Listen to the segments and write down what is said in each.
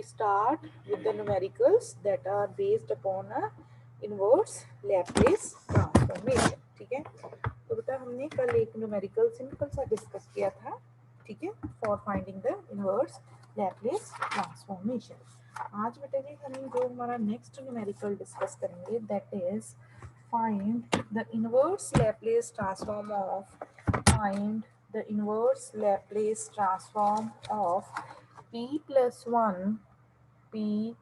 start with the numericals that are based upon a inverse Laplace transformation. ठीक है, तो बेटा हमने कल एक न्यूमेरिकल सिंपल सा डिस्कस किया था, ठीक है, for finding the inverse Laplace transformation. आज बेटा जी हम जो हमारा नेक्स्ट न्यूमेरिकल डिस्कस करेंगे that is find the inverse Laplace transform of find the inverse Laplace transform of p plus 1 p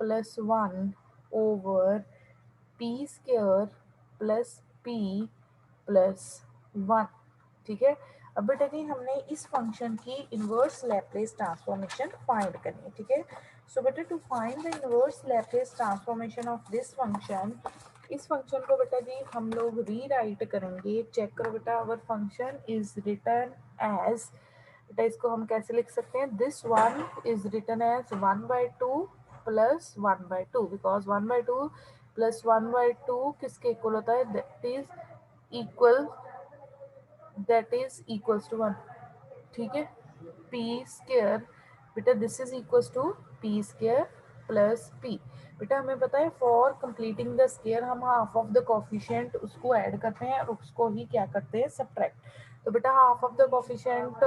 plus 1 over p square plus p plus 1। ठीक है, अब बेटा जी हमने इस फंक्शन की इनवर्स लैप्लेस ट्रांसफॉर्मेशन फाइंड करनी है। ठीक है, सो बेटा to find the inverse Laplace transformation of this function, इस फंक्शन को बेटा जी हम लोग रीराइट करेंगे। चेक करो बेटा, our function is written as, बेटा इसको हम कैसे लिख सकते हैं, this one is written as 1/2 plus 1/2 because 1/2 plus 1/2 किसके इक्वल होता है, equal that is equals to 1। ठीक है, पी स्क्वायर बेटा this is equals to p square plus p. बेटा हमें पता है फॉर कंप्लीटिंग द स्क्वायर हम हाफ ऑफ द कोफिशिएंट उसको ऐड करते हैं और उसको ही क्या करते हैं, सब्ट्रैक्ट। तो बेटा half of the coefficient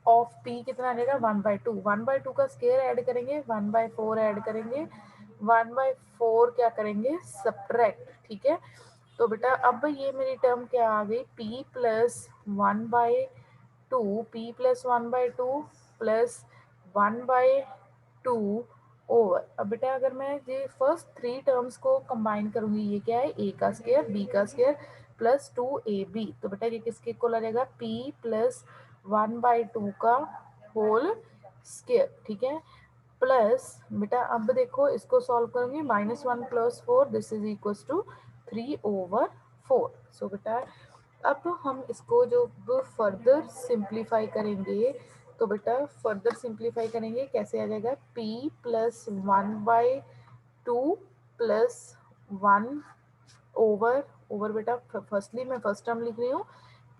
of P कितना रहेगा, 1/2। 1/2 का स्क्वायर ऐड करेंगे, 1/4 ऐड करेंगे, 1/4 क्या करेंगे, सब्ट्रैक्ट। ठीक है, तो बेटा अब ये मेरी टर्म क्या आ गई, p plus 1/2, p plus 1/2 plus 1/2 over. अब बेटा अगर मैं ये फर्स्ट थ्री टर्म्स को कंबाइन करूंगी, ये क्या है, a का स्क्वायर b का स्क्वायर प्लस 2ab, तो बेटा ये किसके इक्वल आ जाएगा, p प्लस 1/2 का होल स्क्वायर। ठीक है, प्लस बेटा अब देखो इसको सॉल्व करूंगी, -1 plus 4 this is equal to 3/4। So बेटा अब हम इसको जो फर्दर सिंप्लीफाई करेंगे, तो बेटा फर्दर सिंप्लीफाई करेंगे कैसे आ जाएगा, p plus 1/2 plus 1 over over बेटा फर्स्टली मैं फर्स्ट टर्म लिख रही हूँ,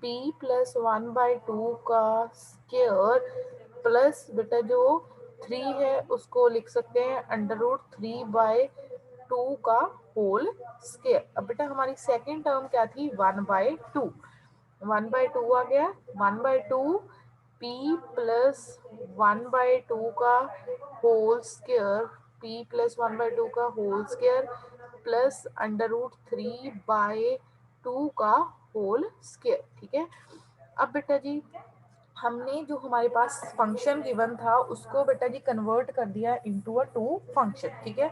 p प्लस 1/2 का स्क्वायर प्लस बेटा जो 3 है उसको लिख सकते हैं √3/2 का होल स्क्वायर। अब बेटा हमारी सेकेंड टर्म क्या थी, 1/2, 1/2 आ गया, 1/2 p प्लस 1/2 का होल स्क्वायर, p प्लस 1/2 का होल स्क्वायर प्लस √3/2 का होल स्क्वायर। ठीक है, अब बेटा जी हमने जो हमारे पास फंक्शन गिवन था उसको बेटा जी कन्वर्ट कर दिया इनटू अ टू फंक्शन। ठीक है,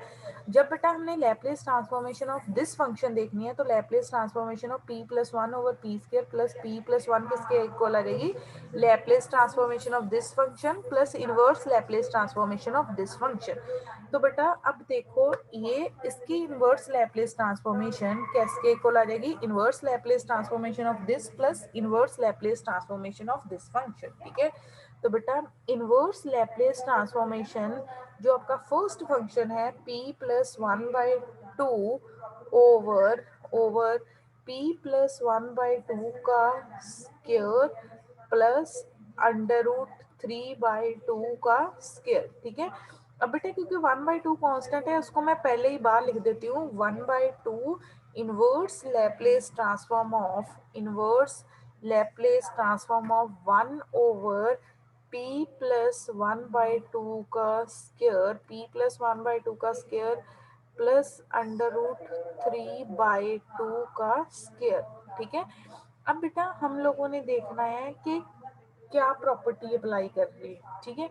जब बेटा हमने Laplace transformation of this function देखनी है तो Laplace transformation of p plus 1 over p square plus p plus 1 किसके इक्वल आ जाएगी, Laplace transformation of this function plus inverse Laplace transformation of this function. तो बेटा अब देखो ये इसकी इनवर्स लैप्लेस ट्रांसफॉर्मेशन किसके इक्वल आ जाएगी, inverse Laplace transformation of this plus inverse Laplace transformation of this function. ठीक है, तो बेटा इनवर्स लैप्लेस ट्रांसफॉर्मेशन जो आपका फर्स्ट फंक्शन है p plus 1/2 over over p plus 1/2 का स्क्वायर प्लस √3/2 का स्क्वायर। ठीक है, अब बेटा क्योंकि 1/2 कांस्टेंट है उसको मैं पहले ही बाहर लिख देती हूँ, 1/2 inverse Laplace transform of inverse Laplace transform of 1 over p plus 1/2 का स्क्वायर, p प्लस 1/2 का स्क्वायर प्लस √3/2 का स्क्वायर। ठीक है, अब बेटा हम लोगों ने देखना है कि क्या प्रॉपर्टी अप्लाई कर रही है। ठीक है,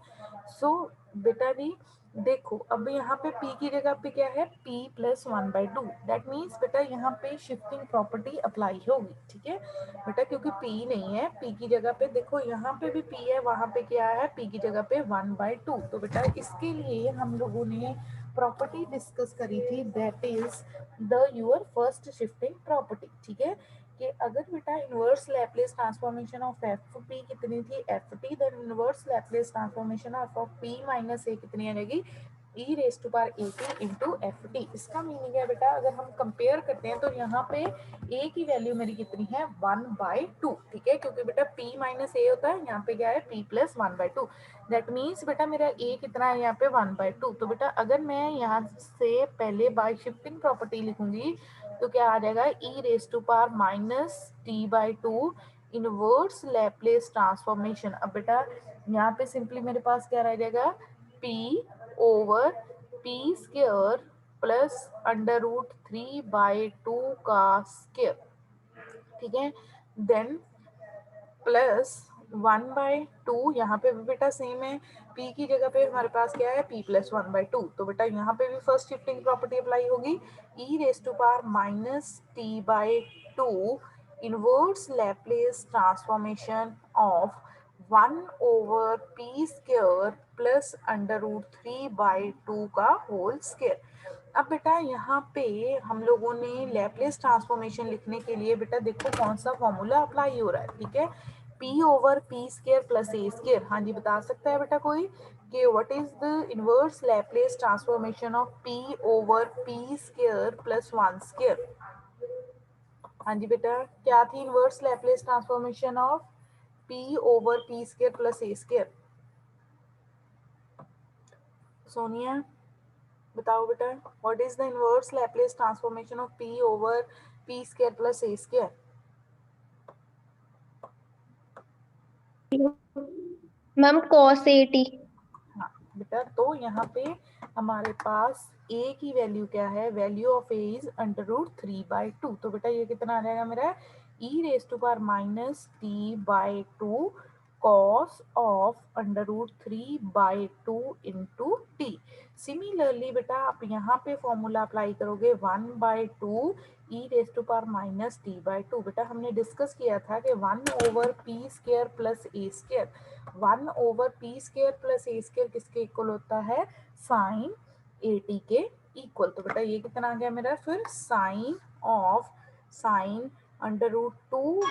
सो बेटा जी देखो अब यहाँ पे p की जगह पे क्या है, p प्लस 1/2, दैट मीन्स बेटा यहाँ पे शिफ्टिंग प्रॉपर्टी अप्लाई होगी। ठीक है बेटा, क्योंकि p नहीं है, p की जगह पे देखो यहाँ पे भी p है, वहां पे क्या है, p की जगह पे 1/2। तो बेटा इसके लिए हम लोगों ने प्रॉपर्टी डिस्कस करी थी that is the your first shifting property. ठीक है, कि अगर बेटा inverse Laplace transformation of f p कितनी थी, f t, then inverse Laplace transformation of p minus a कितनी आ जाएगी, e raise to power a t into f t. इसका मीनिंग है बेटा, अगर हम कंपेयर करते हैं तो यहाँ पे ए की वैल्यू मेरी कितनी है 1/2, ठीक है, क्योंकि बेटा p माइनस ए होता है, यहाँ पे क्या है p प्लस 1/2। दैट मीन्स बेटा मेरा a कितना है यहाँ पे 1/2। तो बेटा अगर मैं यहाँ से पहले बाय शिफ्टिंग प्रॉपर्टी लिखूंगी तो क्या आ जाएगा e raise to power minus t/2 inverse Laplace transformation. अब बेटा यहाँ पे सिंपली मेरे पास क्या रह जाएगा p over P square plus √3/2 का स्क्र, ठीक है, देन प्लस 1/2, यहाँ पे भी बेटा सेम है, p की जगह पे हमारे पास क्या है p प्लस 1/2। तो बेटा यहाँ पे भी फर्स्ट शिफ्टिंग प्रॉपर्टी अप्लाई होगी, e raise to power minus t/2 inverse Laplace transformation of 1/p² plus √3/2 का होल स्क्वायर। अब बेटा यहाँ पे हम लोगों ने लैप्लेस ट्रांसफॉर्मेशन लिखने के लिए बेटा देखो कौन सा फॉर्मूला अप्लाई हो रहा है, ठीक है, p/p² प्लस a²। हाँ जी, बता सकता है बेटा कोई कि what is the inverse Laplace transformation of p/p² plus 1²। हाँ जी बेटा, क्या थी inverse Laplace transformation of p/p² plus a²? Sonia बताओ बेटा, what is the inverse Laplace transformation of p/p² plus a²? Ma'am cos 80। हाँ बेटा, तो यहाँ पे हमारे पास a की वैल्यू क्या है, वैल्यू ऑफ a इज √3/2। तो बेटा ये कितना आ जाएगा मेरा e raise to power minus t/2 cos of √3/2 into t. Similarly बेटा आप यहाँ पे फॉर्मूला अप्लाई करोगे 1/2 e raise to power minus t/2। बेटा हमने डिस्कस किया था कि 1/p² plus a², 1/p² plus a² किसके इक्वल होता है, साइन 80 के इक्वल। तो बेटा ये कितना आ गया मेरा, फिर sine of sine √2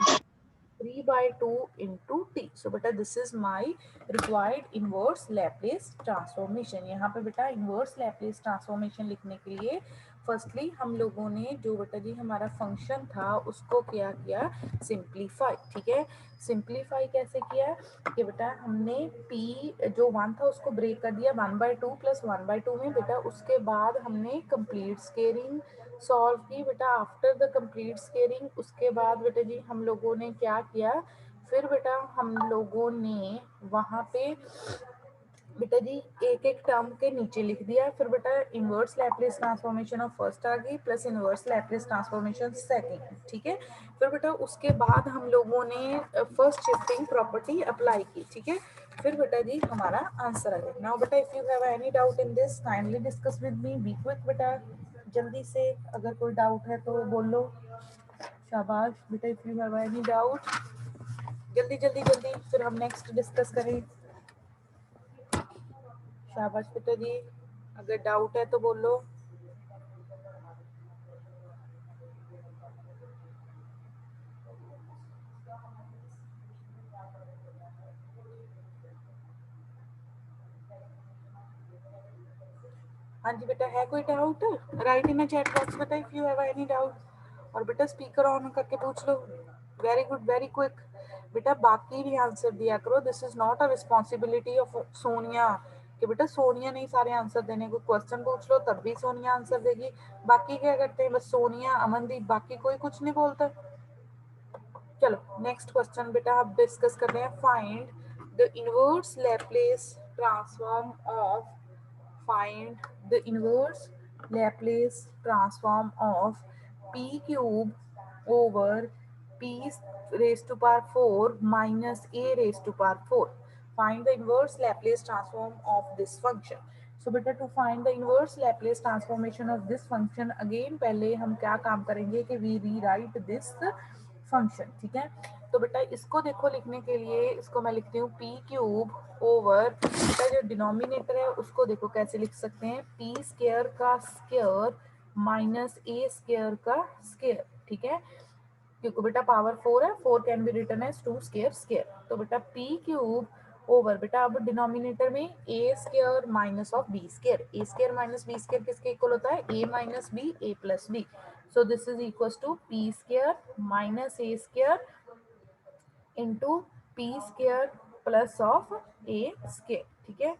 3/2 into t। so बेटा this is my required inverse Laplace transformation. यहाँ पे बेटा इनवर्स लैप्लेस ट्रांसफॉर्मेशन लिखने के लिए फर्स्टली हम लोगों ने जो बेटा जी हमारा फंक्शन था उसको क्या किया, सिंप्लीफाई, ठीक है। सिंप्लीफाई कैसे किया कि बेटा हमने p जो 1 था उसको ब्रेक कर दिया 1/2 प्लस 1/2 में बेटा, उसके बाद हमने कंप्लीट स्केयरिंग सॉल्व की बेटा। आफ्टर द कंप्लीट स्केयरिंग उसके बाद बेटा जी हम लोगों ने क्या किया, फिर बेटा हम लोगों ने वहाँ पे बेटा जी एक एक टर्म के नीचे लिख दिया। फिर बेटा inverse Laplace transformation of first आ गई plus inverse Laplace transformation second, ठीक है। फिर बेटा उसके बाद हम लोगों ने फर्स्ट शिफ्टिंग प्रॉपर्टी अप्लाई की, ठीक है। फिर बेटा जी हमारा आंसर आ गया। नाउ बेटा if you have any doubt in this kindly discuss with me, be quick बेटा, जल्दी से अगर कोई डाउट है तो बोलो। शाबाश बेटा, if you have any doubt जल्दी जल्दी जल्दी, फिर हम नेक्स्ट डिस्कस करें। शाबाश बेटा जी, अगर डाउट है तो बोलो। हाँ जी बेटा, है कोई doubt, right in chat box बेटा if you have any doubt. और बेटा स्पीकर ऑन करके पूछ लो। वेरी गुड, वेरी क्विक बेटा, बाकी भी आंसर दिया करो। This is not a responsibility of Sonia कि बेटा सोनिया नहीं सारे आंसर देने को, क्वेश्चन पूछ लो तब भी सोनिया आंसर देगी। बाकी क्या करते हैं, बस सोनिया अमनदीप, बाकी कोई कुछ नहीं बोलता। चलो नेक्स्ट क्वेश्चन बेटा आप डिस्कस कर रहे हैं, find the inverse Laplace transform of, find the inverse Laplace transform of p cube over p raised to power 4 minus a raised to power 4. Find the inverse Laplace transform of this function. So बेटा to find the inverse Laplace transformation of this function, again पहले हम क्या काम करेंगे कि we rewrite this function, ठीक है। तो बेटा इसको देखो लिखने के लिए इसको मैं लिखती हूँ p³ ओवर, बेटा जो डिनोमिनेटर है उसको देखो कैसे लिख सकते हैं, p² का स्क्वायर माइनस a² का स्क्वायर, ठीक है, क्योंकि बेटा पावर 4 है, 4 can be written as 2 square square. तो बेटा p³ ओवर बेटा अब डिनोमिनेटर में a square minus of b square, a square minus b square किसके इक्वल होता है, a minus b a plus b, so this is equal to p square minus a square into p square plus of a square, ठीक है।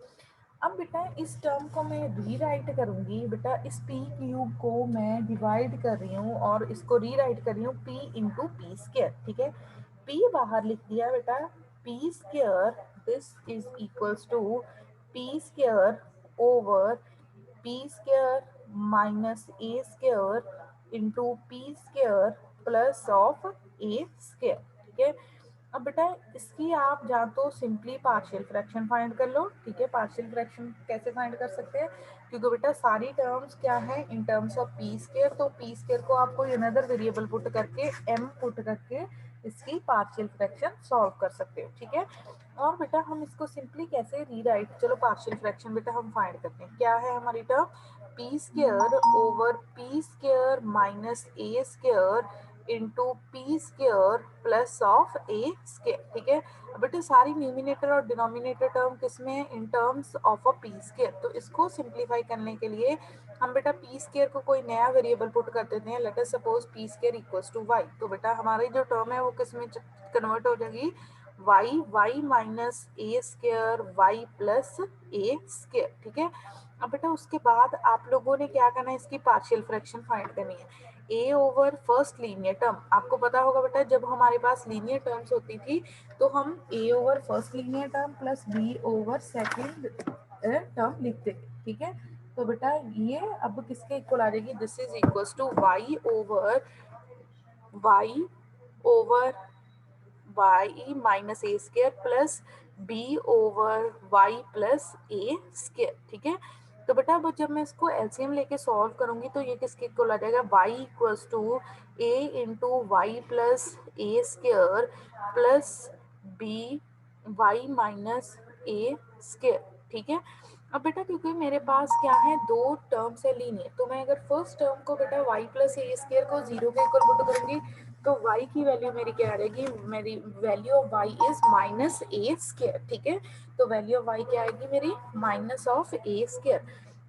अब बेटा इस term को मैं रीराइट करूंगी, बेटा इस पी क्यूब को मैं डिवाइड कर रही हूँ और इसको रीराइट कर रही हूँ पी इंटू पी स्क्वायर, ठीक है। पी बाहर लिख दिया बेटा, p square this is equals to p square over p square minus a square into p square plus of a square, ठीक है। अब बेटा इसकी आप या तो सिंपली पार्शियल फ्रैक्शन फाइंड कर लो, ठीक है। पार्शियल फ्रैक्शन कैसे फाइंड कर सकते हैं, क्योंकि बेटा सारी टर्म्स क्या है in terms of P square, तो पी स्क्वायर को आपको अनदर वेरिएबल पुट करके m पुट करके इसकी पार्शियल फ्रैक्शन सॉल्व कर सकते हो, ठीक है। और बेटा हम इसको सिंपली कैसे रीराइट, चलो पार्शियल फ्रैक्शन बेटा हम फाइंड करते हैं, क्या है हमारी term P square over p square minus a square into p square plus of a square, ठीक है। बेटा सारी न्यूमिनेटर और डिनोमिनेटर टर्म किसमें, in terms of a P square, तो इसको सिंप्लीफाई करने के लिए हम बेटा पी स्क्वायर को कोई नया वेरिएबल पुट कर देते हैं, let us suppose p square equals to y, तो बेटा हमारी जो टर्म है वो किसमें कन्वर्ट हो जाएगी, Y, Y minus a square Y plus a square, ठीक है। अब बेटा उसके बाद आप लोगों ने क्या करना है, इसकी पार्शियल फ्रैक्शन फाइंड करनी है, ए ओवर फर्स्ट लीनियर टर्म, आपको पता होगा बेटा जब हमारे पास लीनियर टर्म्स होती थी तो हम a over first linear term plus b over second term लिखते थे, ठीक है। तो बेटा ये अब किसके इक्वल आ जाएगी, this is equals to y over y minus a square plus b over y plus a square, ठीक है। तो बेटा अब जब मैं इसको एलसीएम लेके सॉल्व करूंगी तो ये किसके इक्वल आ जाएगा, y equals to a into y plus a square plus b y minus a square, ठीक है। अब बेटा क्योंकि मेरे पास क्या है दो टर्म्स है लीनियर, तो मैं अगर फर्स्ट टर्म को बेटा y प्लस ए स्क्वायर को जीरो के इक्वल पुट करूंगी तो y की वैल्यू मेरी क्या आ जाएगी, मेरी value of y is minus a square, ठीक है। तो वैल्यू ऑफ y क्या आएगी मेरी, माइनस ऑफ ए स्क्वायर।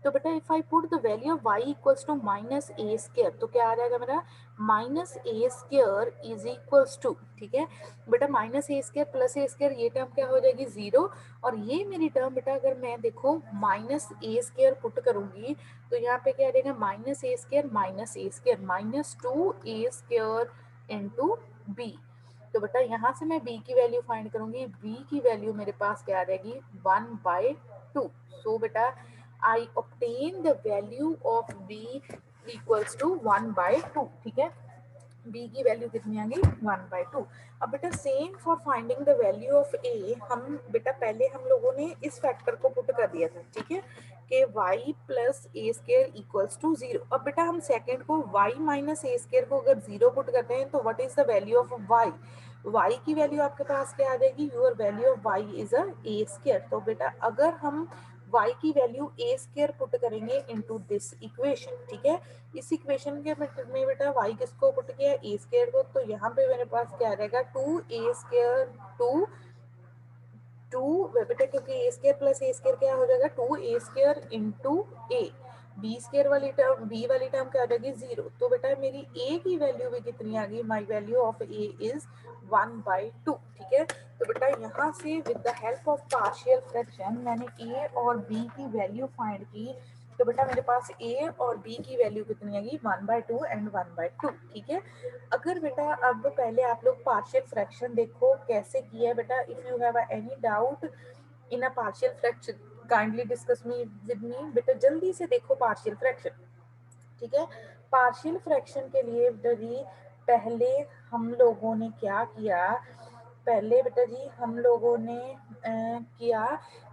तो बेटा if I put the value of y equals to minus a square तो क्या आ जाएगा मेरा, minus a square is equals to, ठीक है। बेटा minus a square plus a square ये टर्म क्या हो जाएगी, जीरो, और ये मेरी टर्म बेटा अगर मैं देखो माइनस ए स्क्वायर पुट करूंगी तो यहाँ पे क्या आ जाएगा, minus a square minus two a square into b, तो बेटा यहाँ से मैं b की वैल्यू फाइंड करूंगी, b की वैल्यू मेरे पास क्या आ जाएगी 1/2, सो बेटा I obtain the value of b equals to 1/2, ठीक है। b की वैल्यू कितनी आ गई 1/2। अब बेटा same for finding the value of a, हम बेटा पहले हम लोगों ने इस फैक्टर को पुट कर दिया था, ठीक है, कि y plus a square equals to zero. अब बेटा हम सेकंड को y माइनस ए स्क्वायर को अगर जीरो पुट करते हैं तो what is the value of y की वैल्यू आपके पास क्या आ जाएगी, your value of y is a A square. तो बेटा अगर हम y की वैल्यू ए स्क्वायर पुट करेंगे इनटू दिस इक्वेशन, ठीक है, इस इक्वेशन के में बेटा y किसको पुट किया ए स्क्वायर को, तो यहाँ पे मेरे पास क्या आ जाएगा 2a² टू बेटा, क्योंकि ए स्क्वायर प्लस ए स्क्वायर क्या हो जाएगा 2a² इंटू ए, बी स्क्वायर वाली टर्म, बी वाली टर्म क्या आ जाएगी जीरो, तो बेटा मेरी a की वैल्यू भी कितनी आ गई, my value of a is 1/2, ठीक है। तो बेटा यहाँ से with the help of partial fraction मैंने a और b की वैल्यू फाइंड की, तो बेटा मेरे पास a और b की वैल्यू कितनी आ गई 1/2 एंड 1/2, ठीक है। अगर बेटा अब पहले आप लोग पार्शियल फ्रैक्शन देखो कैसे किया है बेटा, if you have any doubt in a partial fraction kindly discuss me with me, बेटा जल्दी से देखो पार्शियल फ्रैक्शन, ठीक है। पार्शियल फ्रैक्शन के लिए बेटा जी पहले हम लोगों ने क्या किया, पहले बेटा जी हम लोगों ने किया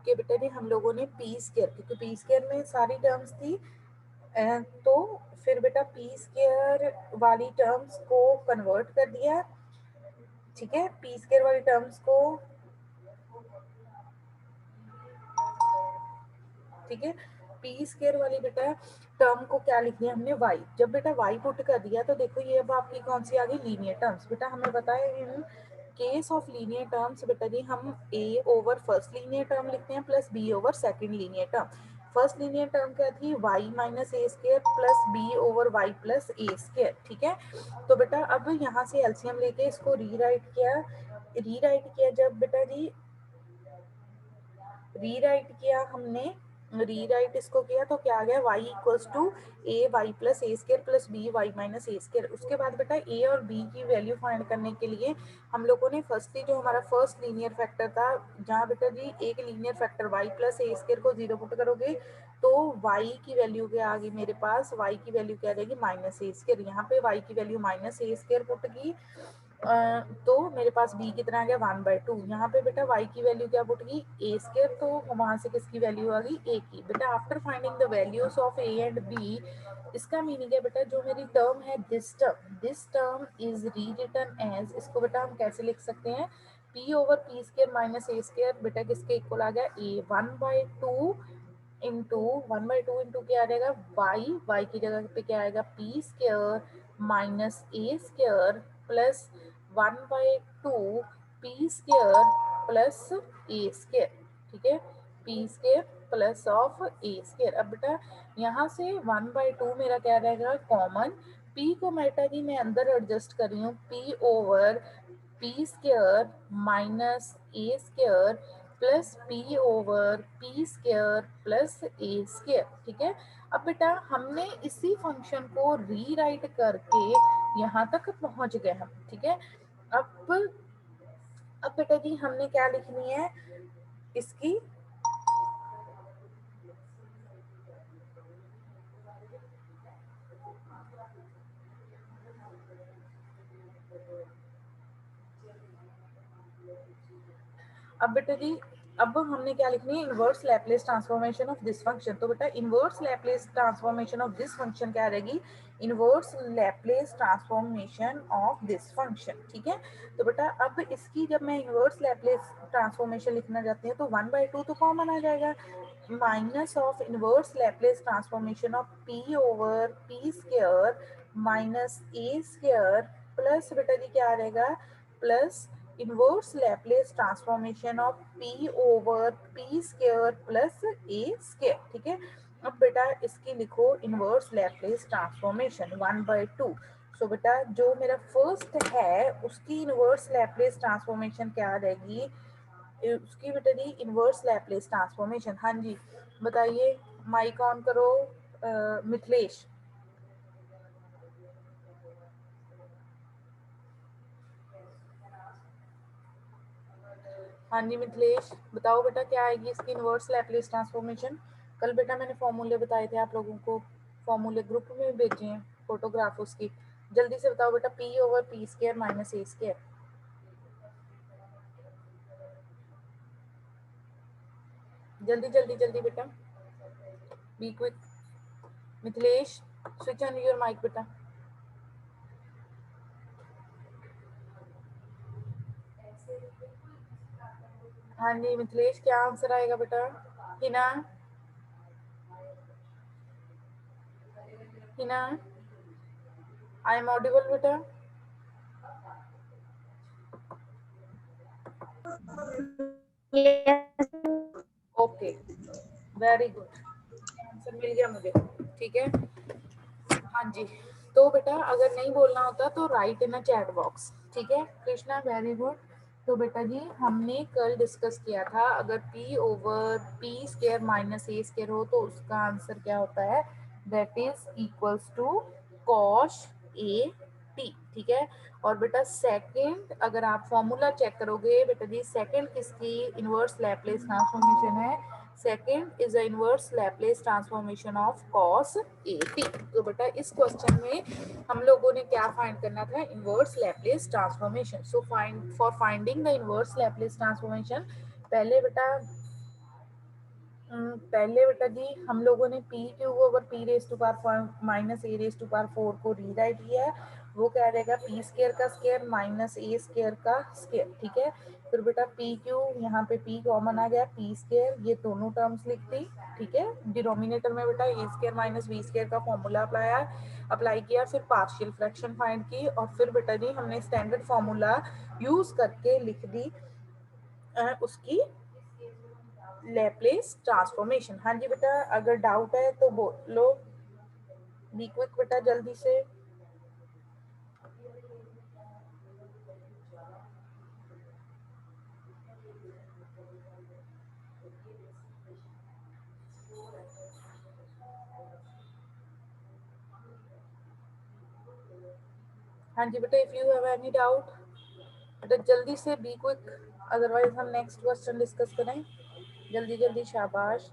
कि बेटा जी हम लोगों ने पी स्क्वायर, क्योंकि पी स्क्वायर में सारी टर्म्स थी, तो फिर बेटा पी स्क्वायर वाली टर्म्स को कन्वर्ट कर दिया, ठीक है, पी स्क्वायर वाली टर्म्स को, ठीक है, पी स्क्वायर वाली बेटा टर्म को क्या लिख दिया हमने y, जब बेटा y पुट कर दिया तो देखो ये अब आपकी कौन सी आ गई लीनियर टर्म्स, बेटा हमें बताया केस ऑफ लीनियर टर्म्स बेटा जी हम a over first linear term लिखते हैं plus b over second linear term. First linear term क्या थी, y minus a square plus b over y plus a square, ठीक है। तो बेटा अब यहाँ से एलसीएम लेके इसको रीराइट किया जब बेटा जी रीराइट इसको किया तो क्या आ गया, y equals to a y plus a square plus b y minus a square. उसके बाद बेटा a और b की वैल्यू फाइंड करने के लिए हम लोगों ने फर्स्टली जो हमारा फर्स्ट लीनियर फैक्टर था, जहाँ बेटा जी एक linear factor y plus a square को जीरो पुट करोगे तो y की वैल्यू क्या आ गई मेरे पास, y की वैल्यू क्या आ जाएगी माइनस ए स्केयर। यहाँ पे y की value minus a square put की तो मेरे पास b कितना आ गया 1/2। यहाँ पे बेटा y की वैल्यू क्या पुट की a स्केयर, तो वहां से किसकी वैल्यू आ गई a की। बेटा after finding the values of a and b, इसका मीनिंग है बेटा जो मेरी टर्म है this term is rewritten as, इसको बेटा हम कैसे लिख सकते हैं, p over p square minus a square बेटा किसके इक्वल आ गया a 1/2 इंटू क्या आ जाएगा y की जगह पे क्या आएगा p square minus a square plus 1/2 p square plus a square, ठीक है, p square plus of a square. अब बेटा यहाँ से 1/2 मेरा क्या रहेगा कॉमन, p को बेटा जी मैं अंदर एडजस्ट कर रही हूँ, p over p square minus a square plus p over p square plus a square, ठीक है। अब बेटा हमने इसी फंक्शन को रीराइट करके यहाँ तक पहुंच गए हम, ठीक है। अब बेटा जी हमने क्या लिखनी है इसकी, अब बेटा जी अब हमने क्या लिखनी है, inverse Laplace transformation of this function. तो बेटा inverse Laplace transformation of this function क्या रहेगी, inverse Laplace transformation of this function, ठीक है। तो बेटा अब इसकी जब मैं इनवर्स लैप्लेस ट्रांसफॉर्मेशन लिखना चाहती हूँ तो 1/2 तो कॉमन आ जाएगा, minus of inverse Laplace transformation of p over p square minus a square plus बेटा जी क्या आ रहेगा plus inverse Laplace transformation of p over p square plus a square, ठीक है। अब बेटा इसकी लिखो इनवर्स लैप्लेस ट्रांसफॉर्मेशन 1/2। सो बेटा जो मेरा फर्स्ट है उसकी इनवर्स लैप्लेस ट्रांसफॉर्मेशन क्या रहेगी, उसकी बेटा जी इनवर्स लैप्लेस ट्रांसफॉर्मेशन, हाँ जी बताइए, माइक ऑन करो मिथिलेश। हाँ जी मिथिलेश बताओ बेटा क्या आएगी इसकी इनवर्स लैप्लेस ट्रांसफॉर्मेशन। कल बेटा मैंने फॉर्मूले बताए थे आप लोगों को, फॉर्मूले ग्रुप में भेजे हैं फोटोग्राफ उसकी, जल्दी से बताओ बेटा p over p square minus a square, जल्दी जल्दी जल्दी बेटा, be quick. Mithilesh switch on your mic बेटा। हाँ जी मिथिलेश क्या आंसर आएगा बेटा, Hina Hina I am audible बेटा, Yes. Okay very good, answer मिल गया मुझे, ठीक है। हाँ जी तो बेटा अगर नहीं बोलना होता तो right in a chat box, ठीक है कृष्णा वेरी गुड। तो बेटा जी हमने कल डिस्कस किया था अगर p over p square minus a square हो तो उसका आंसर क्या होता है, that is equals to cosh a t, ठीक है। और बेटा सेकंड अगर आप फॉर्मूला चेक करोगे बेटा जी सेकंड किसकी इनवर्स लैप्लेस ट्रांसफॉर्मेशन है, second is the inverse Laplace transformation of cos A T. तो बेटा इस क्वेश्चन में हम लोगों ने क्या फाइंड करना था, inverse Laplace transformation. So find for finding the inverse Laplace transformation पहले बेटा जी हम लोगों ने p cube over p raise to power minus a raise to power 4 को रीराइट किया है, वो क्या रहेगा, पी स्केयर का स्केयर माइनस ए स्केयर का स्केयर, ठीक है। फिर बेटा पी क्यू, यहाँ पे पी कॉमन आ गया, पी स्केयर, ये दोनों टर्म्स लिख दी, ठीक है। डिनोमिनेटर में बेटा ए स्केयर माइनस बी स्केयर का फॉर्मूला अप्लाई किया, फिर पार्शियल फ्रैक्शन फाइंड की, और फिर बेटा जी हमने स्टैंडर्ड फॉर्मूला यूज करके लिख दी उसकी लैप्लेस ट्रांसफॉर्मेशन। हाँ जी बेटा, अगर डाउट है तो बोलो, बी क्विक बेटा जल्दी से। हाँ जी बेटा, if you have any doubt बेटा जल्दी से बी क्विक, अदरवाइज हम नेक्स्ट क्वेश्चन डिस्कस करें। जल्दी जल्दी, शाबाश।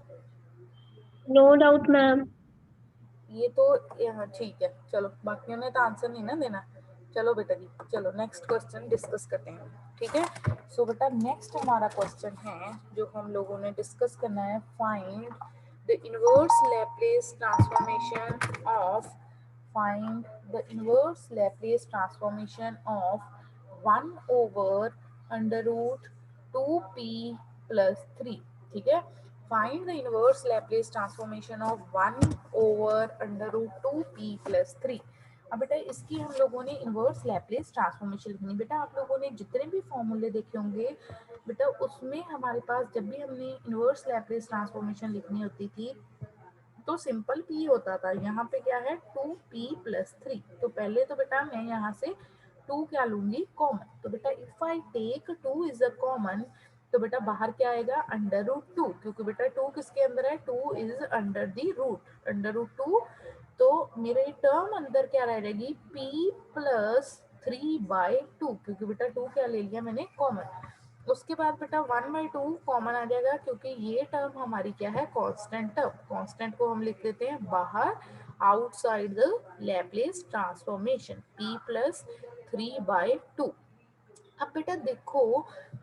No doubt ma'am. ये तो यहाँ ठीक है, चलो बाकियों ने तो आंसर नहीं ना देना। चलो बेटा जी, चलो नेक्स्ट क्वेश्चन डिस्कस करते हैं, ठीक है। सो बेटा नेक्स्ट हमारा क्वेश्चन है जो हम लोगों ने डिस्कस करना है, find the inverse Laplace transformation of, find the inverse Laplace transformation of 1 over under root 2p plus 3, ठीक है। find the inverse Laplace transformation of 1 over under root 2p plus 3। अब बेटा इसकी हम लोगों ने इनवर्स लैप्लेस ट्रांसफॉर्मेशन लिखनी। बेटा आप लोगों ने जितने भी फॉर्मूले देखे होंगे बेटा, उसमें हमारे पास जब भी हमने इनवर्स लैप्लेस ट्रांसफॉर्मेशन लिखनी होती थी तो सिंपल p होता था। यहाँ पे क्या है, 2p प्लस 3। तो पहले तो बेटा मैं यहाँ से 2 क्या लूंगी, कॉमन। तो बेटा if I take 2 is a common, तो बेटा बाहर क्या आएगा, अंडर रूट 2, क्योंकि बेटा 2 किसके अंदर है, 2 is under the root, under root 2। तो मेरे टर्म अंदर क्या रहेगी, p प्लस 3/2, क्योंकि बेटा 2 क्या ले लिया मैंने, कॉमन। उसके बाद बेटा 1/2 कॉमन आ जाएगा, क्योंकि ये टर्म हमारी क्या है, कांस्टेंट टर्म। कांस्टेंट को हम लिख देते हैं बाहर, outside the Laplace transformation, p plus 3/2। अब बेटा देखो,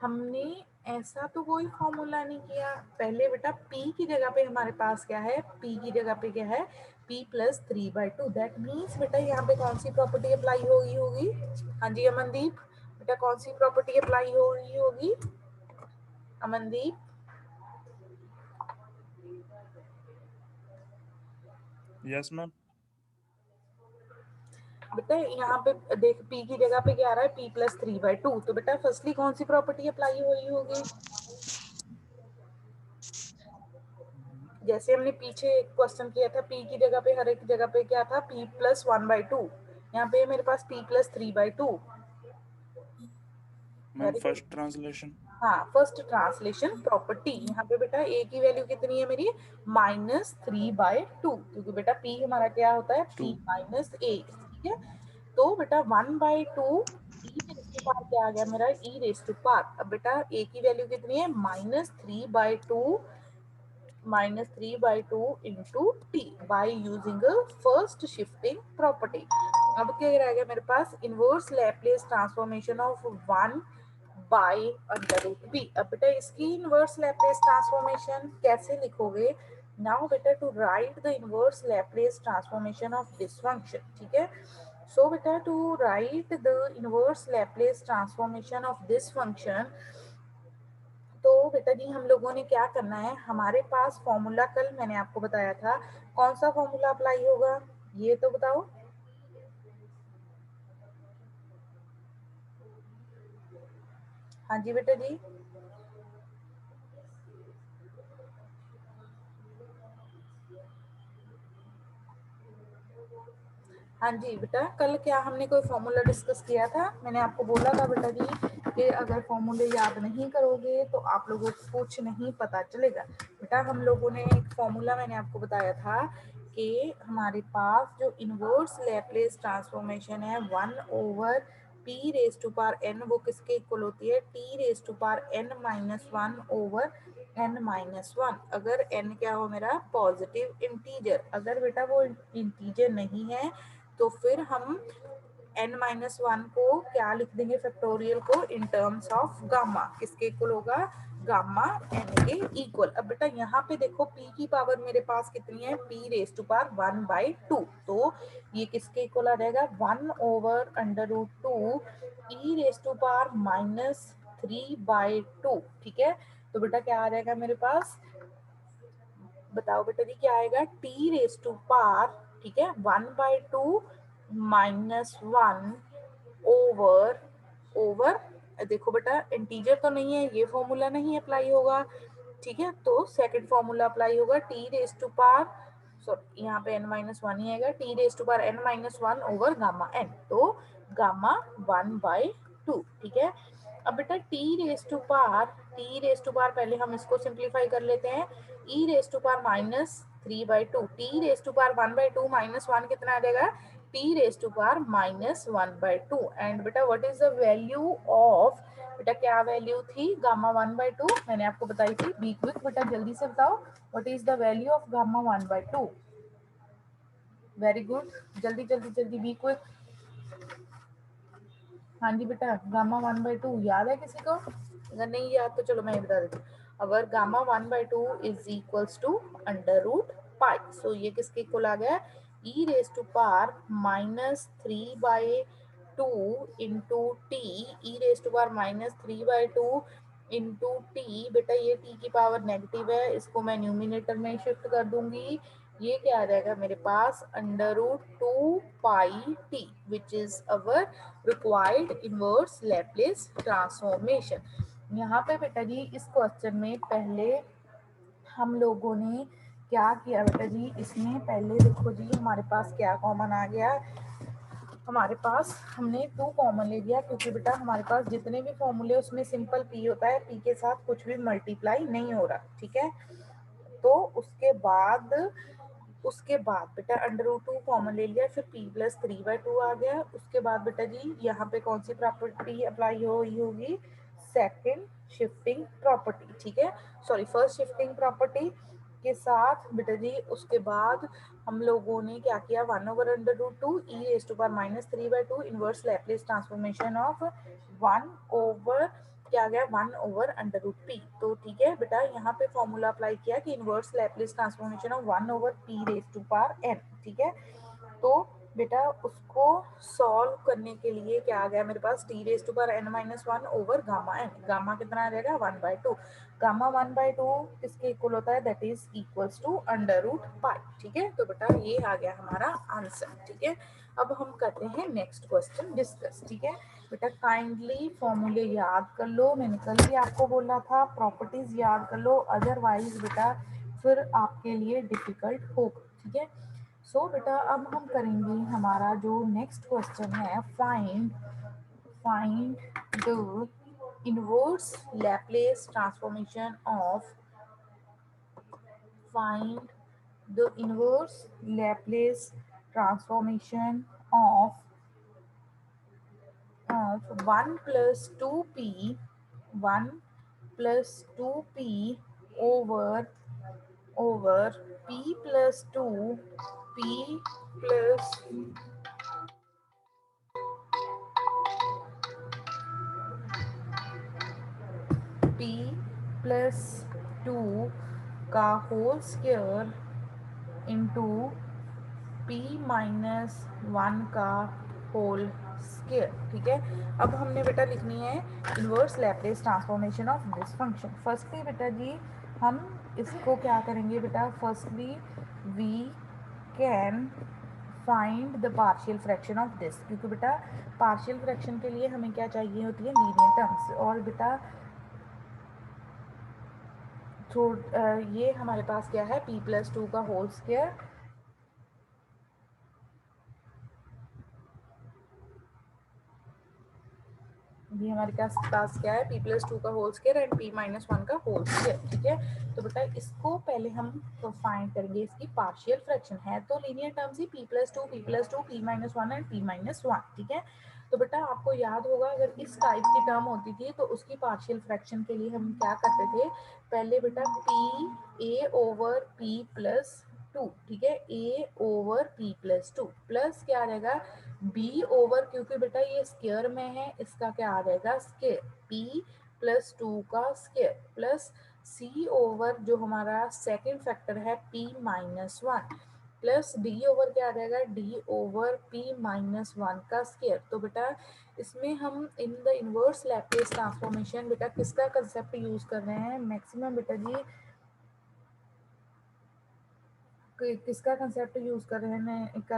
हमने ऐसा तो कोई फॉर्मूला नहीं किया। पहले बेटा p की जगह पे हमारे पास क्या है, p की जगह पे क्या है, p प्लस 3/2। दैट मीन्स बेटा यहाँ पे कौन सी प्रॉपर्टी अप्लाई होगी। हाँ जी अमनदीप, बेटा कौन सी प्रॉपर्टी अप्लाई होगी अमनदीप। Yes ma'am. बेटा यहाँ पे देख, p की जगह पे क्या आ रहा है, p प्लस 3/2। तो बेटा फर्स्टली कौन सी प्रॉपर्टी अप्लाई होगी, जैसे हमने पीछे एक क्वेश्चन किया था, p की जगह पे हर एक जगह पे क्या था, p प्लस 1/2। यहाँ पे मेरे पास p plus 3/2। Ma'am first translation. हाँ, फर्स्ट ट्रांसलेशन प्रॉपर्टी। यहाँ पे बेटा a की वैल्यू कितनी है मेरी, -3/2, क्योंकि बेटा p हमारा क्या होता है, p माइनस a, ठीक है। तो बेटा 1/2 e रेज़ टू पावर क्या आ गया मेरा, e रेज़ टू पावर। अब बेटा a की वैल्यू कितनी है, -3/2 into t by using a first shifting property। अब क्या रह गया मेरे पास, inverse Laplace transformation of 1 by under root b। अब बेटा इसकी इनवर्स लैप्लेस ट्रांसफॉर्मेशन कैसे लिखोगे, नाउ बेटा to write the inverse Laplace transformation of this function, ठीक है। सो बेटा to write the inverse Laplace transformation of this function, तो बेटा जी हम लोगों ने क्या करना है, हमारे पास फॉर्मूला कल मैंने आपको बताया था, कौन सा फॉर्मूला अप्लाई होगा ये तो बताओ। हाँ जी बेटा जी, हाँ जी बेटा, कल क्या हमने कोई फॉर्मूला डिस्कस किया था, मैंने आपको बोला था बेटा जी कि अगर फॉर्मूले याद नहीं करोगे तो आप लोगों को कुछ नहीं पता चलेगा। बेटा हम लोगों ने एक फॉर्मूला मैंने आपको बताया था कि हमारे पास जो इनवर्स लैप्लेस ट्रांसफॉर्मेशन है 1 over p raise to power n, वो किसके इक्वल होती है, t raise to power n-1 over n-1। अगर n क्या हो मेरा, पॉजिटिव इंटीजर। अगर बेटा वो इंटीजर नहीं है तो फिर हम n-1 को क्या लिख देंगे, फैक्टोरियल को इन टर्म्स ऑफ गामा, किसके इक्वल होगा, गामा एन के इक्वल। अब बेटा यहाँ पे देखो p की पावर मेरे पास कितनी है, p रेज टू पावर 1/2, तो ये किसके इक्वल आ जाएगा, 1/√2 e रेज टू पावर -3/2। ठीक है, तो बेटा क्या आ जाएगा मेरे पास, बताओ बेटा जी क्या आएगा, t रेज टू पावर, ठीक है, 1/2 -1 ओवर ओवर, देखो बेटा इंटीजर तो नहीं है, ये फॉर्मूला नहीं अप्लाई होगा। ठीक है, तो सेकंड फॉर्मूला अप्लाई होगा, t raise to power, sorry यहाँ पे n-1 ही आएगा, t raise to power n-1 over gamma n, तो गामा 1/2। ठीक है, अब बेटा टी रेज टू पावर पहले हम इसको सिंप्लीफाई कर लेते हैं, e raise to power -3/2, t raise to power 1/2 -1 कितना आ जाएगा, t raise to power -1/2। And बेटा what is the value of, बेटा क्या वैल्यू थी गामा 1/2, मैंने आपको बताई थी, बी क्विक बेटा जल्दी से बताओ, what is the value of gamma 1/2। Very good, जल्दी जल्दी जल्दी बी क्विक। हाँ जी बेटा, गामा 1/2 याद है किसी को, अगर नहीं याद तो चलो मैं बता देती हूँ। अगर gamma 1/2 is equals to √π, so ये किसके इक्वल आ गया, e raise to power -3/2 into t, e raise to power -3/2 into t, बेटा ये टी की पावर नेगेटिव है, इसको मैं न्यूमिनेटर में शिफ्ट कर दूंगी, ये क्या आ जाएगा मेरे पास, √2πt which is our required inverse Laplace transformation. यहाँ पे बेटा जी इस क्वेश्चन में पहले हम लोगों ने क्या किया बेटा जी, इसमें पहले देखो जी हमारे पास क्या कॉमन आ गया, हमारे पास हमने 2 कॉमन ले लिया, क्योंकि बेटा हमारे पास जितने भी फॉर्मूले उसमें सिंपल p होता है, p के साथ कुछ भी मल्टीप्लाई नहीं हो रहा। ठीक है, तो उसके बाद बेटा √2 कॉमन ले लिया, फिर p प्लस 3/2 आ गया, उसके बाद बेटा जी यहाँ पे कौन सी प्रॉपर्टी अप्लाई हो रही होगी, सेकंड शिफ्टिंग प्रॉपर्टी। ठीक है, सॉरी फर्स्ट शिफ्टिंग प्रॉपर्टी के साथ बेटा जी उसके बाद हम लोगों ने क्या किया, 1/√2 e raise to power -3/2 inverse Laplace transformation of 1 over क्या आ गया, 1/√p। तो ठीक है बेटा यहाँ पे फॉर्मूला अप्लाई किया कि inverse Laplace transformation of 1/p raise to power n। ठीक है, तो बेटा उसको सॉल्व करने के लिए क्या आ गया मेरे पास, t raise to power n-1 over gamma n, gamma कितना आ जाएगा 1/2, गामा 1/2 किसके इक्वल होता है, दैट इज इक्वल्स टू √π। ठीक है, तो बेटा ये आ गया हमारा आंसर। ठीक है, अब हम करते हैं नेक्स्ट क्वेश्चन डिस्कस। ठीक है बेटा, काइंडली फॉर्मूले याद कर लो, मैंने कल भी आपको बोला था प्रॉपर्टीज याद कर लो, अदरवाइज बेटा फिर आपके लिए डिफिकल्ट होगा। ठीक है, सो बेटा अब हम करेंगे हमारा जो नेक्स्ट क्वेश्चन है, find the inverse Laplace transformation of, find the inverse Laplace transformation of 1 plus 2p 1 plus 2p over p plus 2 p plus p plus 2 का whole square into p minus 1 का whole square. ठीक है, अब हमने बेटा लिखनी है inverse Laplace transformation of this function. Firstly बेटा जी हम इसको क्या करेंगे बेटा, firstly we can find the partial fraction of this, क्योंकि बेटा पार्शियल फ्रैक्शन के लिए हमें क्या चाहिए होती है, लीनियर टर्म्स, और बेटा ये हमारे पास क्या है, p प्लस 2 का होल स्क्वायर, ये हमारे पास क्या है, p प्लस 2 का whole square and p minus 1 का होल स्क्वायर। ठीक है, तो बेटा इसको पहले हम फाइंड करेंगे, इसकी पार्शियल फ्रैक्शन है तो linear terms he p plus 2 p minus 1 and p minus 1। ठीक है, तो बेटा आपको याद होगा अगर इस टाइप की टर्म होती थी तो उसकी पार्शियल फ्रैक्शन के लिए हम क्या करते थे, पहले बेटा p a over p plus 2, ठीक है, a over p plus 2 plus क्या आ जाएगा b ओवर, क्योंकि बेटा ये स्क्वायर में है इसका क्या आ जाएगा स्क्वायर, p प्लस 2 का स्क्वायर प्लस सी ओवर जो हमारा सेकंड फैक्टर है p minus 1 plus D over क्या आ जाएगा डी ओवर p माइनस 1 का स्क्वायर। तो बेटा इसमें हम in the inverse Laplace transformation बेटा किसका कंसेप्ट यूज कर रहे हैं मैक्सिमम बेटा जी किसका कंसेप्ट यूज कर रहे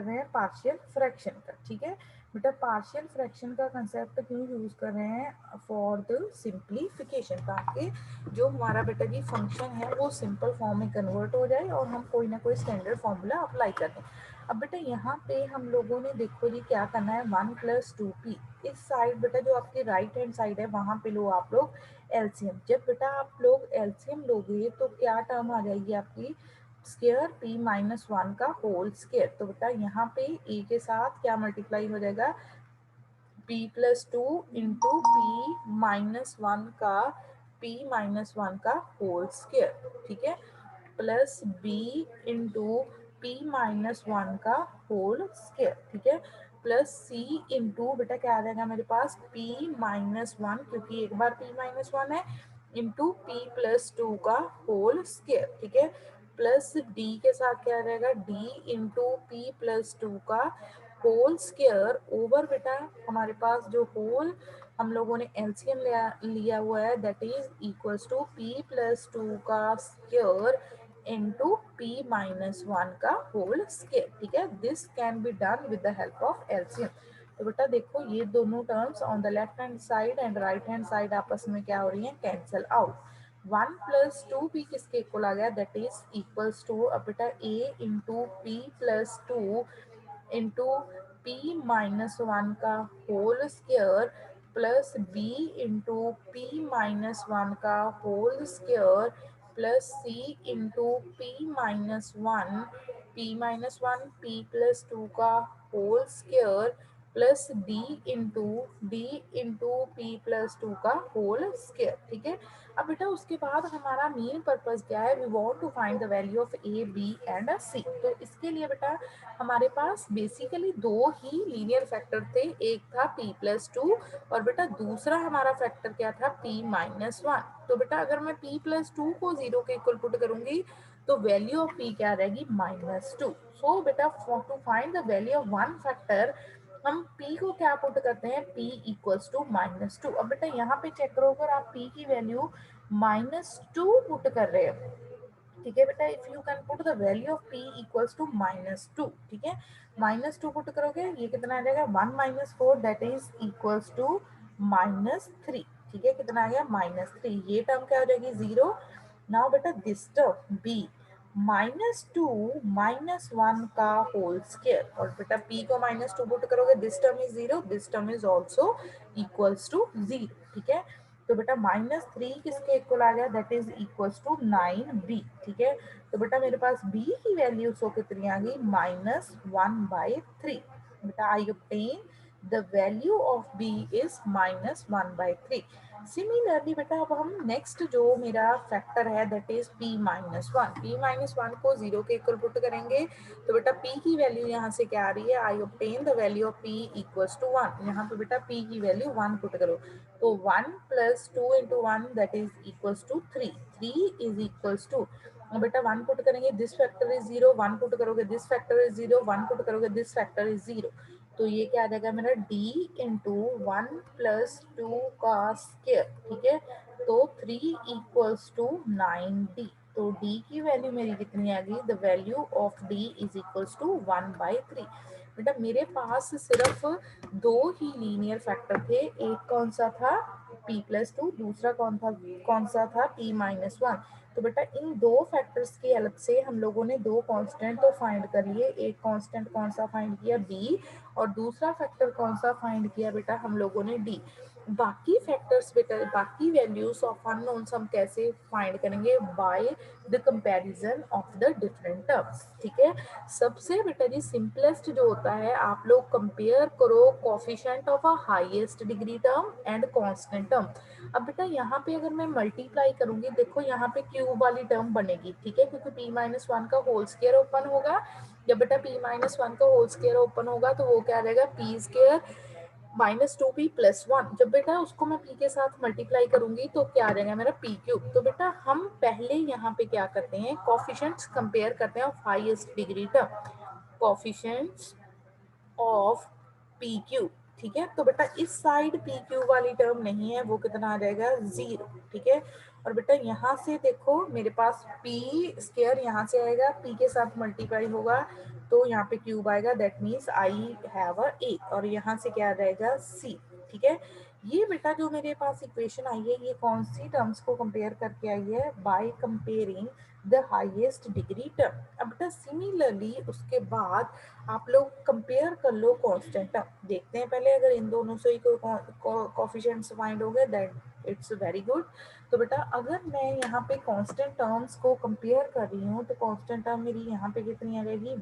हैं पार्शियल फ्रैक्शन का। ठीक है बेटा पार्शियल फ्रैक्शन का कंसेप्ट क्यों यूज कर रहे हैं फॉर द सिंप्लीफिकेशन ताकि जो हमारा बेटा जी फंक्शन है वो सिंपल फॉर्म में कन्वर्ट हो जाए और हम कोई ना कोई स्टैंडर्ड फॉर्मूला अप्लाई कर दें। अब बेटा यहाँ पे हम लोगों ने देखो जी क्या करना है 1 + 2p इस साइड बेटा जो आपकी राइट हैंड साइड है वहां पे लो आप लोग एलसीएम। जब बेटा आप लोग एलसीएम लोगे तो क्या टर्म आ जाएगी आपकी स्क्वायर p माइनस 1 का होल स्क्वायर। तो बेटा यहाँ पे a के साथ क्या मल्टीप्लाई हो जाएगा p plus 2 into p minus 1 का p माइनस 1 का होल स्क्वायर। ठीक है plus b into p minus 1 का होल स्क्वायर। ठीक है प्लस c इंटू बेटा क्या आ जाएगा मेरे पास p माइनस 1 क्योंकि एक बार p माइनस 1 है इंटू p प्लस 2 का होल स्क्वायर। ठीक है प्लस d के साथ क्या आ जाएगा d इंटू p प्लस 2 का होल स्क्वायर ओवर बेटा हमारे पास जो होल हम लोगों ने एलसीएम लिया हुआ है that is equals to p plus 2 का स्क्वायर इंटू p माइनस 1 का होल स्क्वायर। ठीक है this can be done with the help of LCM. तो बेटा देखो ये दोनों terms on the left hand side and right hand side आपस में क्या हो रही है कैंसिल आउट। 1 + 2p किसके इक्वल आ गया दैट इज इक्वल्स टू अब बेटा a into p plus 2 into p minus 1 का whole square plus b into p minus 1 का whole square plus c into p minus 1 p plus 2 का whole square plus d into p plus 2 का whole square. ठीक है अब बेटा उसके बाद हमारा मेन पर्पस क्या है we want to find the value of a b and c। तो इसके लिए बेटा हमारे पास बेसिकली दो ही लीनियर फैक्टर थे एक था p प्लस 2 और बेटा दूसरा हमारा फैक्टर क्या था p माइनस 1। तो बेटा अगर मैं p प्लस 2 को 0 के इक्वल पुट करूंगी तो वैल्यू ऑफ p क्या रहेगी -2। सो बेटा to find the value of one factor हम p को क्या पुट करते हैं p इक्वल्स टू -2। अब बेटा यहाँ पे चेक करो अगर आप p की वैल्यू -2 पुट कर रहे हो ठीक है बेटा if you can put the value of p equals to -2। ठीक है -2 पुट करोगे ये कितना आ जाएगा 1 - 4 दैट इज इक्वल्स टू -3। ठीक है कितना आ गया -3 ये टर्म क्या हो जाएगी 0। नाउ बेटा दिस टर्म b -2 -1 का होल स्क्वायर और बेटा p को -2 पुट करोगे this term is 0 this term is also equals to 0। ठीक है तो बेटा -3 किसके इक्वल आ गया that is equals to 9b। ठीक है तो बेटा मेरे पास b की वैल्यू सो कितनी आ गई -1/3। बेटा I obtain the value of b is -1/3। Similarly बेटा अब हम नेक्स्ट जो मेरा फैक्टर है दैट इज p माइनस 1 को 0 के इक्वल पुट करेंगे तो बेटा p की वैल्यू यहाँ से क्या आ रही है I obtain the value of p equals to 1। यहाँ पे बेटा p की वैल्यू 1 पुट करो तो 1 + 2 × 1 that is equals to 3 3 is equals to बेटा 1 पुट करेंगे दिस फैक्टर इज 0 1 पुट करोगे दिस फैक्टर इज 0 1 पुट करोगे दिस फैक्टर इज 0। तो ये क्या आ जाएगा मेरा d इंटू 1 + 2 का स्क्वायर। ठीक है तो 3 इक्वल्स टू 9d। तो d की वैल्यू मेरी कितनी आ गई the value of d is equals to 1/3। बेटा मेरे पास सिर्फ दो ही लीनियर फैक्टर थे एक कौन सा था p + 2 दूसरा कौन सा था p - 1। तो बेटा इन दो फैक्टर्स की हेल्प से हम लोगों ने दो कांस्टेंट तो फाइंड कर लिए एक कांस्टेंट कौन सा फाइंड किया b और दूसरा फैक्टर कौन सा फाइंड किया बेटा हम लोगों ने d। बाकी फैक्टर्स बेटा बाकी वैल्यूज ऑफ अननोन्स हम कैसे फाइंड करेंगे by the comparison of the different terms. ठीक है सबसे बेटा जी सिंपलेस्ट जो होता है आप लोग कंपेयर करो coefficient of a highest degree term and constant term. अब बेटा यहाँ पे अगर मैं मल्टीप्लाई करूंगी देखो यहाँ पे क्यूब वाली टर्म बनेगी ठीक है क्योंकि p - 1 का होल स्क्वायर ओपन होगा जब बेटा p - 1 का होल स्क्वायर ओपन होगा तो वो क्या रहेगा p² -2p + 1, जब बेटा उसको मैं p के साथ मल्टीप्लाई करूंगी तो क्या आ जाएगा मेरा p³। तो बेटा हम पहले यहाँ पे क्या करते हैं, कोफिशिएंट्स कंपेयर करते हैं of highest degree term, coefficients of p³। ठीक है, तो बेटा इस साइड p³ वाली टर्म नहीं है, वो कितना आ जाएगा 0। ठीक है, और बेटा यहाँ से देखो मेरे पास p² यहाँ से आएगा, p के साथ मल्टीप्लाई होगा तो यहाँ पे क्यूब आएगा, that means I have a a, और यहाँ से क्या आ जाएगा c। ठीक है, ये बेटा जो मेरे पास इक्वेशन आई है ये कौन सी टर्म्स को कंपेयर करके आई है, by comparing the highest degree term. अब बेटा सिमिलरली उसके बाद आप लोग कंपेयर कर लो कांस्टेंट टर्म, देखते हैं पहले अगर इन दोनों से ही कोई कोफिशिएंट्स फाइंड हो गए दैट इट्स वेरी गुड। तो बेटा अगर मैं यहाँ पे कांस्टेंट टर्म्स को कंपेयर कर रही हूँ तो कांस्टेंट टर्म मेरी यहाँ पे कितनी आ जाएगी,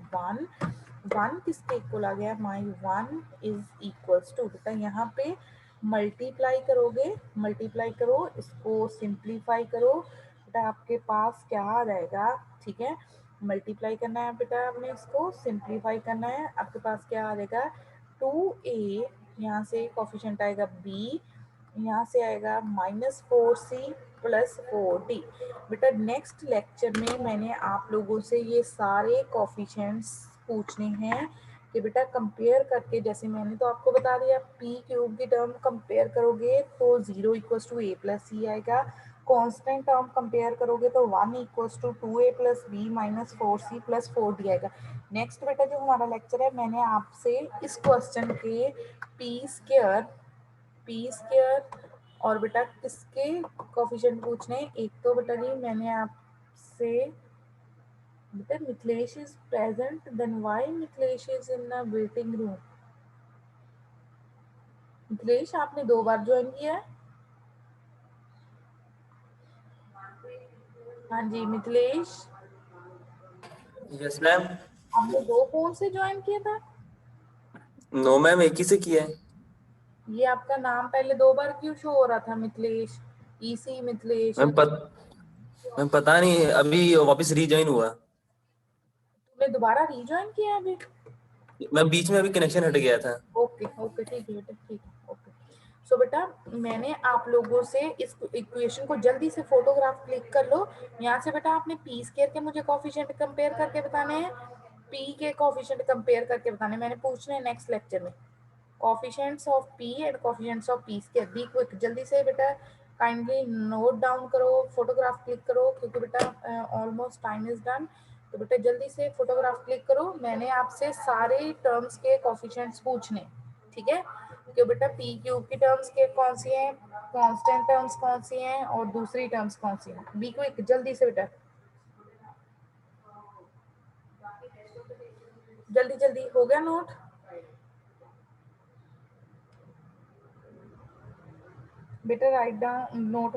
1 किसके इक्वल आ गया, माई 1 इज इक्वल्स टू, बेटा यहाँ पे मल्टीप्लाई करोगे, मल्टीप्लाई करो, इसको सिंप्लीफाई करो, बेटा आपके पास क्या आ जाएगा। ठीक है, मल्टीप्लाई करना है बेटा आपने, इसको सिंप्लीफाई करना है, आपके पास क्या आ जाएगा 2a, यहाँ से कोफिशिएंट आएगा b, यहाँ से आएगा -4c + 4d। बेटा नेक्स्ट लेक्चर में मैंने आप लोगों से ये सारे कोफिशिएंट्स पूछने हैं कि बेटा कंपेयर करके, जैसे मैंने तो आपको बता दिया p³ की टर्म कंपेयर करोगे तो 0 = a + c आएगा, कांस्टेंट टर्म कंपेयर करोगे तो 1 = 2a + b - 4c + 4d आएगा। नेक्स्ट बेटा जो हमारा लेक्चर है, मैंने आपसे इस क्वेश्चन के p² और बेटा किसके कोफिशिएंट पूछने, एक तो बेटा जी मैंने आपसे, बेटा Mithilesh is present, then why Mithilesh is in a waiting room. Mithilesh आपने 2 बार ज्वाइन किया है। हाँ जी मिथिलेश, यस मैम। आपने 2 फोन से ज्वाइन किया था। नो मैम, एक ही से किया है। ये आपका नाम पहले 2 बार क्यों शो हो रहा था, मिथिलेश, ईसी मिथिलेश। मैम पता नहीं, अभी वापस रीजॉइन हुआ। तुमने दोबारा रीजॉइन किया है अभी। मैम बीच में अभी कनेक्शन हट गया था। ओके ओके ठीक है बेटा, ठीक है, ओके। सो बेटा मैंने आप लोगों से इस इक्वेशन को जल्दी से फोटोग्राफ क्लिक कर लो। यहाँ से बेटा आपने p² के मुझे कोफिशिएंट कंपेयर करके बताने हैं, p के कोफिशिएंट कंपेयर करके बताने, मैंने पूछने हैं नेक्स्ट लेक्चर में, coefficients of p and coefficients of p²। Be quick, जल्दी से बेटा काइंडली नोट डाउन करो, फोटोग्राफ क्लिक करो, क्योंकि बेटा ऑलमोस्ट टाइम इज डन। तो बेटा जल्दी से फोटोग्राफ क्लिक करो, मैंने आपसे सारे टर्म्स के कोफिशिएंट्स पूछने, ठीक है, कि बेटा p³ की टर्म्स के कौन सी हैं, कांस्टेंट टर्म्स कौन सी हैं और दूसरी टर्म्स कौन सी हैं। बी क्विक, जल्दी से बेटा, जल्दी जल्दी, हो गया नोट बेटा, राइट डाउन नोट।